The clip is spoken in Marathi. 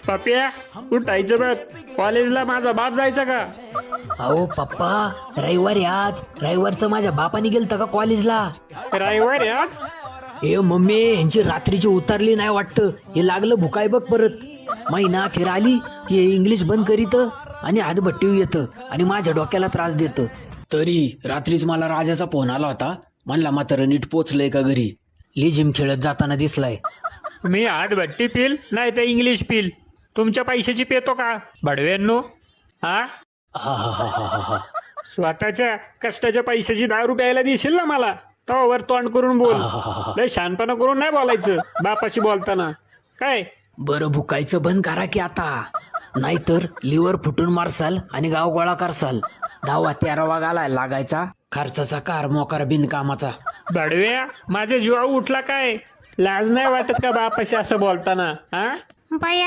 पप्या उठायचं बघ, कॉलेजला माझा बाप जायचा का? अहो पप्पा, रविवारी आज रविवारचं माझ्या बापाने गेलतं का कॉलेजला? रविवार आहे आज. ए मम्मी, यांची रात्रीची उतरली नाही वाटतं. हे लागलं भुकाय बघ परत. महिना अखेर आली की हे इंग्लिश बंद करीत आणि हातभट्टी येतं आणि माझ्या डोक्याला त्रास देतं. तरी रात्रीच मला राजाचा फोन आला होता. म्हणला म्हातारं नीट पोचलंय का घरी. लिजिम खेळत जाताना दिसलाय. मी हातभट्टी पिल नाही तर इंग्लिश पिल, तुमच्या पैशाची पेतो का बडव्यांनो? हा, हा हा हा हा हा हा. स्वतःच्या कष्टाच्या पैशाची 10 रुपयाला देशील ना मला, तो वर तोंड करून बोल. लय शहाणपणा करून नाही बोलायचं बापाशी बोलताना. काय बरं भुकायचं बंद करा की आता, नाहीतर लिव्हर फुटून मारसाल आणि गाव गोळा करसाल. 10वा 13वा घालायला लागायचा. खर्चाचा कार मोकार बिनकामाचा. बडव्या, माझ्या जीवा उठला काय? लाज नाही वाटत का बापाशी असं बोलताना? हा, बया